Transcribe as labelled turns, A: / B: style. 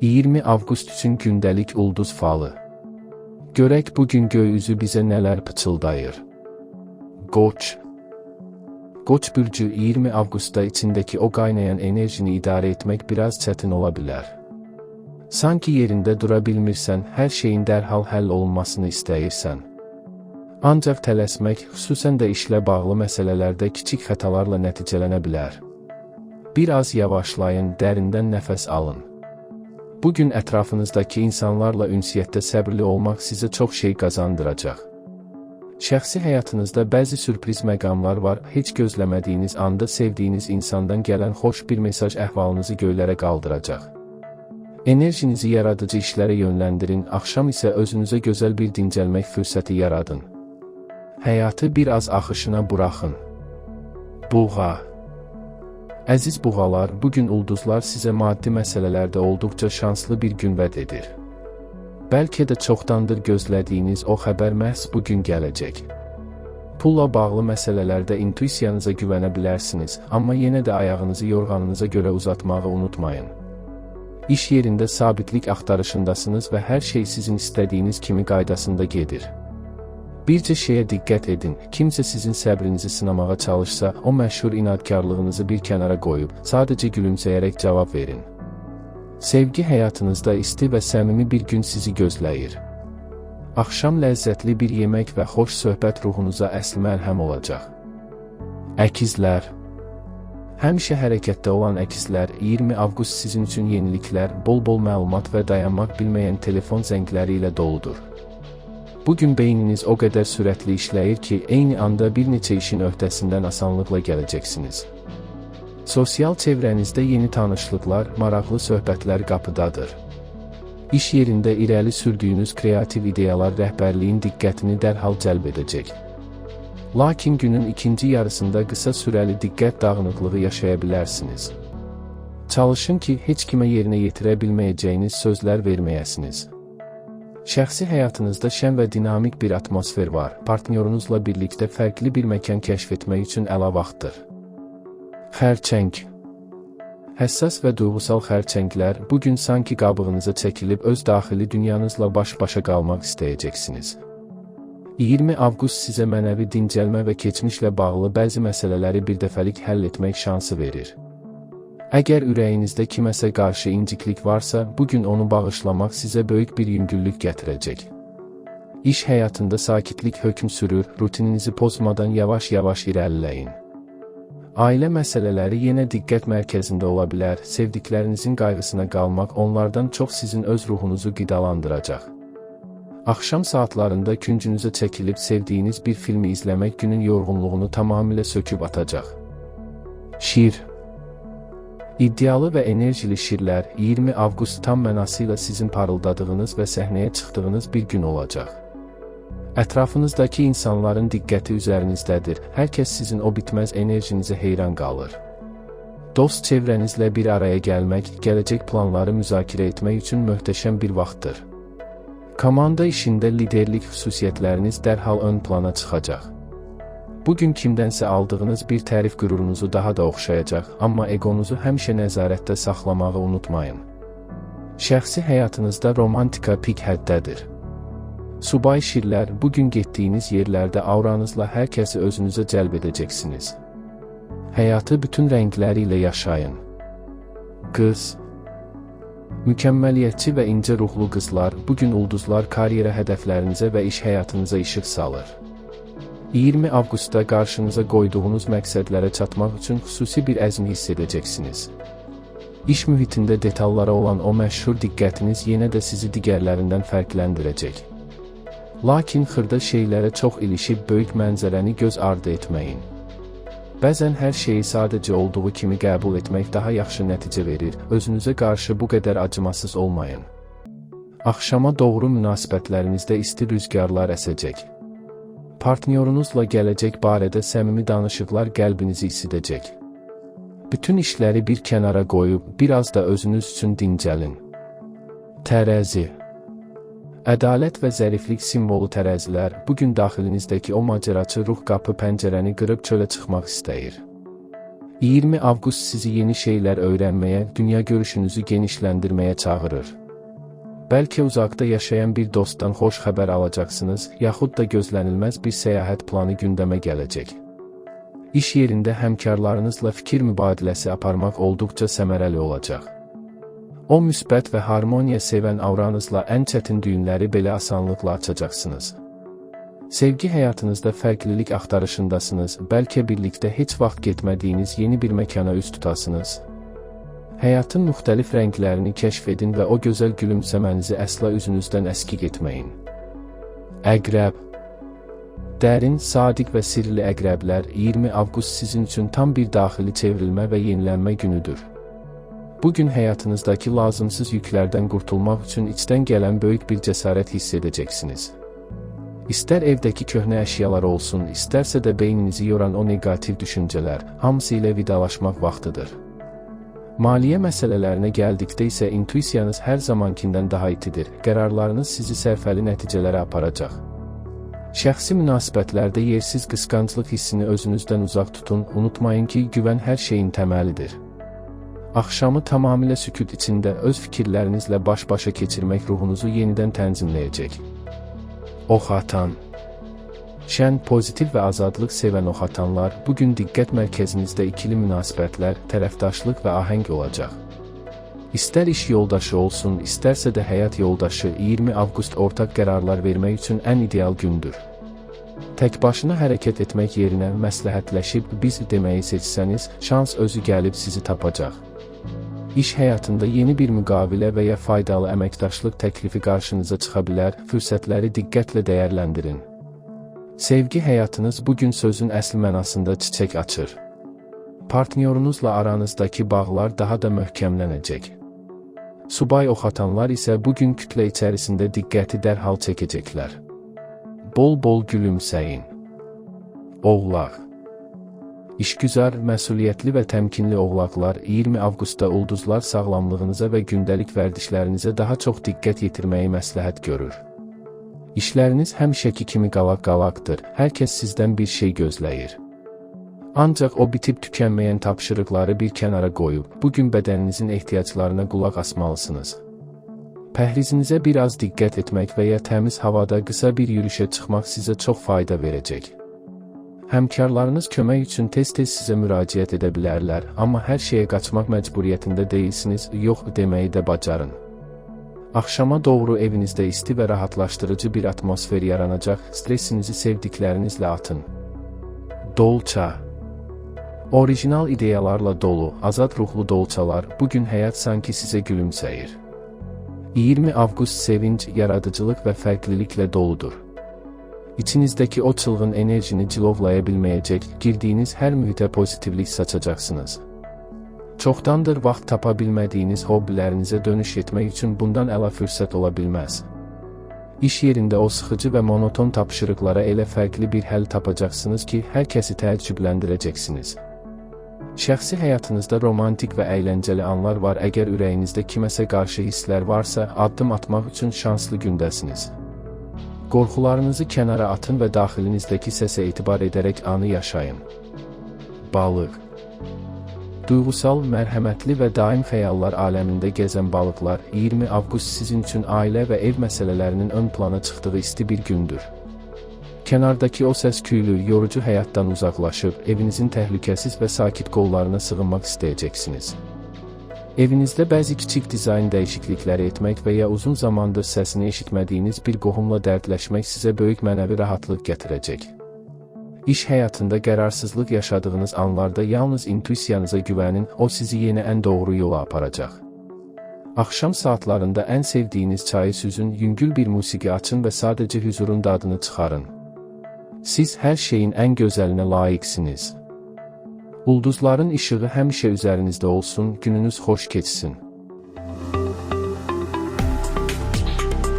A: 20 avqust üçün gündəlik ulduz falı. Görək bugün göy üzü bizə nələr pıçıldayır. Qoç. Qoç bürcü 20 avqustda içindəki o qaynayan enerjini idarə etmək biraz çətin ola bilər. Sanki yerində dura bilmirsən, hər şeyin dərhal həll olunmasını istəyirsən. Ancaq tələsmək, xüsusən də işlə bağlı məsələlərdə kiçik xətalarla nəticələnə bilər. Biraz yavaşlayın, dərindən nəfəs alın. Bugün ətrafınızdakı insanlarla ünsiyyətdə səbirli olmaq sizə çox şey qazandıracaq. Şəxsi həyatınızda bəzi sürpriz məqamlar var, heç gözləmədiyiniz anda sevdiyiniz insandan gələn xoş bir mesaj əhvalınızı göylərə qaldıracaq. Enerjinizi yaradıcı işlərə yönləndirin, axşam isə özünüzə gözəl bir dincəlmək fürsəti yaradın. Həyatı biraz axışına buraxın. Buğa. Əziz buğalar, bugün ulduzlar sizə maddi məsələlərdə olduqca şanslı bir gün vəd edir. Bəlkə də çoxdandır gözlədiyiniz o xəbər məhz bugün gələcək. Pulla bağlı məsələlərdə intuisiyanıza güvənə bilərsiniz, amma yenə də ayağınızı yorğanınıza görə uzatmağı unutmayın. İş yerində sabitlik axtarışındasınız və hər şey sizin istədiyiniz kimi qaydasında gedir. Bircə şeyə diqqət edin, kimsə sizin səbrinizi sınamağa çalışsa, o məşhur inadkarlığınızı bir kənara qoyub, sadəcə gülümsəyərək cavab verin. Sevgi həyatınızda isti və səmimi bir gün sizi gözləyir. Axşam ləzzətli bir yemək və xoş söhbət ruhunuza əsl məlhəm olacaq. Əkizlər. Həmişə hərəkətdə olan əkizlər, 20 avqust sizin üçün yeniliklər, bol-bol məlumat və dayanmaq bilməyən telefon zəngləri ilə doludur. Bugün beyniniz o qədər sürətli işləyir ki, eyni anda bir neçə işin öhdəsindən asanlıqla gələcəksiniz. Sosial çevrənizdə yeni tanışlıqlar, maraqlı söhbətlər qapıdadır. İş yerində irəli sürdüyünüz kreativ ideyalar rəhbərliyin diqqətini dərhal cəlb edəcək. Lakin günün ikinci yarısında qısa sürəli diqqət dağınıqlığı yaşaya bilərsiniz. Çalışın ki, heç kimə yerinə yetirə bilməyəcəyiniz sözlər verməyəsiniz. Şəxsi həyatınızda şən və dinamik bir atmosfer var, partnyorunuzla birlikdə fərqli bir məkan kəşf etmək üçün əla vaxtdır. Xərçəng. Həssas və duyğusal xərçənglər, bugün sanki qabığınıza çəkilib öz daxili dünyanızla baş-başa qalmaq istəyəcəksiniz. 20 avqust sizə mənəvi dincəlmə və keçmişlə bağlı bəzi məsələləri birdəfəlik həll etmək şansı verir. Əgər ürəyinizdə kiməsə qarşı inciklik varsa, bugün onu bağışlamaq sizə böyük bir yüngüllük gətirəcək. İş həyatında sakitlik hökm sürür, rutininizi pozmadan yavaş-yavaş irəliləyin. Ailə məsələləri yenə diqqət mərkəzində ola bilər, sevdiklərinizin qayğısına qalmaq onlardan çox sizin öz ruhunuzu qidalandıracaq. Axşam saatlarında küncünüzə çəkilib sevdiyiniz bir filmi izləmək günün yorğunluğunu tamamilə söküb atacaq. Şir. İddialı və enerjili şirlər, 20 avqust tam mənasıyla sizin parıldadığınız və səhnəyə çıxdığınız bir gün olacaq. Ətrafınızdakı insanların diqqəti üzərinizdədir, hər kəs sizin o bitməz enerjinizə heyran qalır. Dost çevrənizlə bir araya gəlmək, gələcək planları müzakirə etmək üçün möhtəşəm bir vaxtdır. Komanda işində liderlik xüsusiyyətləriniz dərhal ön plana çıxacaq. Bugün kimdənsə aldığınız bir tərif qürurunuzu daha da oxşayacaq, amma egonuzu həmişə nəzarətdə saxlamağı unutmayın. Şəxsi həyatınızda romantika pik həddədir. Subay şirlər, bugün getdiyiniz yerlərdə auranızla hər kəsi özünüzə cəlb edəcəksiniz. Həyatı bütün rəngləri ilə yaşayın. Qız. Mükəmməliyyətçi və incə ruhlu qızlar, bugün ulduzlar karyera hədəflərinizə və iş həyatınıza işıq salır. 20 avqustda qarşınıza qoyduğunuz məqsədlərə çatmaq üçün xüsusi bir əzm hiss edəcəksiniz. İş mühitində detallara olan o məşhur diqqətiniz yenə də sizi digərlərindən fərqləndirəcək. Lakin xırda şeylərə çox ilişib böyük mənzərəni göz ardı etməyin. Bəzən hər şeyi sadəcə olduğu kimi qəbul etmək daha yaxşı nəticə verir, özünüzə qarşı bu qədər acımasız olmayın. Axşama doğru münasibətlərinizdə isti rüzgarlar əsəcək. Partnyorunuzla gələcək barədə səmimi danışıqlar qəlbinizi isidəcək. Bütün işləri bir kənara qoyub, biraz da özünüz üçün dincəlin. Tərəzi. Ədalət və zəriflik simvolu tərəzilər, bugün daxilinizdəki o macəraçı ruh qapı pəncərəni qırıb çölə çıxmaq istəyir. 20 avqust sizi yeni şeylər öyrənməyə, dünya görüşünüzü genişləndirməyə çağırır. Bəlkə uzaqda yaşayan bir dostdan xoş xəbər alacaqsınız, yaxud da gözlənilməz bir səyahət planı gündəmə gələcək. İş yerində həmkarlarınızla fikir mübadiləsi aparmaq olduqca səmərəli olacaq. O müsbət və harmoniya sevən auranızla ən çətin düyünləri belə asanlıqla açacaqsınız. Sevgi həyatınızda fərqlilik axtarışındasınız, bəlkə birlikdə heç vaxt getmədiyiniz yeni bir məkana üz tutasınız. Həyatın müxtəlif rənglərini kəşf edin və o gözəl gülümsəmənizi əsla üzünüzdən əskik etməyin. Əqrəb. Dərin, sadiq və sirli əqrəblər, 20 avqust sizin üçün tam bir daxili çevrilmə və yenilənmə günüdür. Bugün həyatınızdakı lazımsız yüklərdən qurtulmaq üçün içdən gələn böyük bir cəsarət hiss edəcəksiniz. İstər evdəki köhnə əşyalar olsun, istərsə də beyninizi yoran o negativ düşüncələr, hamısı ilə vidalaşmaq vaxtıdır. Maliyyə məsələlərinə gəldikdə isə intuisiyanız hər zamankindən daha itidir, qərarlarınız sizi sərfəli nəticələrə aparacaq. Şəxsi münasibətlərdə yersiz qısqanclıq hissini özünüzdən uzaq tutun, unutmayın ki, güvən hər şeyin təməlidir. Axşamı tamamilə sükut içində öz fikirlərinizlə baş-başa keçirmək ruhunuzu yenidən tənzimləyəcək. Oxatan. Şən, pozitiv və azadlıq sevən oxatanlar, bugün diqqət mərkəzinizdə ikili münasibətlər, tərəfdaşlıq və ahəng olacaq. İstər iş yoldaşı olsun, istərsə də həyat yoldaşı, 20 avqust ortaq qərarlar vermək üçün ən ideal gündür. Tək başına hərəkət etmək yerinə məsləhətləşib biz deməyi seçsəniz, şans özü gəlib sizi tapacaq. İş həyatında yeni bir müqavilə və ya faydalı əməkdaşlıq təklifi qarşınıza çıxa bilər, fürsətləri diqqətlə dəyərləndirin. Sevgi həyatınız bugün sözün əsl mənasında çiçək açır. Partnyorunuzla aranızdakı bağlar daha da möhkəmlənəcək. Subay oxatanlar isə bugün kütlə içərisində diqqəti dərhal çəkəcəklər. Bol-bol gülümsəyin. Oğlaq. İşgüzar, məsuliyyətli və təmkinli oğlaqlar, 20 avqustda ulduzlar sağlamlığınıza və gündəlik vərdişlərinizə daha çox diqqət yetirməyi məsləhət görür. İşləriniz həmişəki kimi qalaq-qalaqdır, hər kəs sizdən bir şey gözləyir. Ancaq o bitib tükənməyən tapşırıqları bir kənara qoyub, bugün bədəninizin ehtiyaclarına qulaq asmalısınız. Pəhrizinizə biraz diqqət etmək və ya təmiz havada qısa bir yürüyüşə çıxmaq sizə çox fayda verəcək. Həmkarlarınız kömək üçün tez-tez sizə müraciət edə bilərlər, amma hər şeyə qaçmaq məcburiyyətində deyilsiniz, yox deməyi də bacarın. Axşama doğru evinizdə isti və rahatlaşdırıcı bir atmosfer yaranacaq, stressinizi sevdiklərinizlə atın. Dolça. Orijinal ideyalarla dolu, azad ruhlu dolçalar, bugün həyat sanki sizə gülümsəyir. 20 avqust sevinc, yaradıcılıq və fərqliliklə doludur. İçinizdəki o çılğın enerjini cilovlaya bilməyəcək, girdiyiniz hər mühitə pozitivlik saçacaqsınız. Çoxdandır vaxt tapa bilmədiyiniz hobbilərinizə dönüş etmək üçün bundan əla fürsət ola bilməz. İş yerində o sıxıcı və monoton tapşırıqlara elə fərqli bir həll tapacaqsınız ki, hər kəsi təəccübləndirəcəksiniz. Şəxsi həyatınızda romantik və əyləncəli anlar var, əgər ürəyinizdə kiməsə qarşı hisslər varsa, addım atmaq üçün şanslı gündəsiniz. Qorxularınızı kənara atın və daxilinizdəki səsə etibar edərək anı yaşayın. Balıq. Duyğusal, mərhəmətli və daim xəyallar aləmində gəzən balıqlar, 20 avqust sizin üçün ailə və ev məsələlərinin ön plana çıxdığı isti bir gündür. Kənardakı o səs-küylü, yorucu həyatdan uzaqlaşıb, evinizin təhlükəsiz və sakit qollarına sığınmaq istəyəcəksiniz. Evinizdə bəzi kiçik dizayn dəyişiklikləri etmək və ya uzun zamandır səsini eşitmədiyiniz bir qohumla dərdləşmək sizə böyük mənəvi rahatlıq gətirəcək. İş həyatında qərarsızlıq yaşadığınız anlarda yalnız intuisiyanıza güvənin, o sizi yenə ən doğru yola aparacaq. Axşam saatlarında ən sevdiyiniz çayı süzün, yüngül bir musiqi açın və sadəcə hüzurun dadını çıxarın. Siz hər şeyin ən gözəlinə layiqsiniz. Ulduzların işığı həmişə üzərinizdə olsun, gününüz xoş keçsin.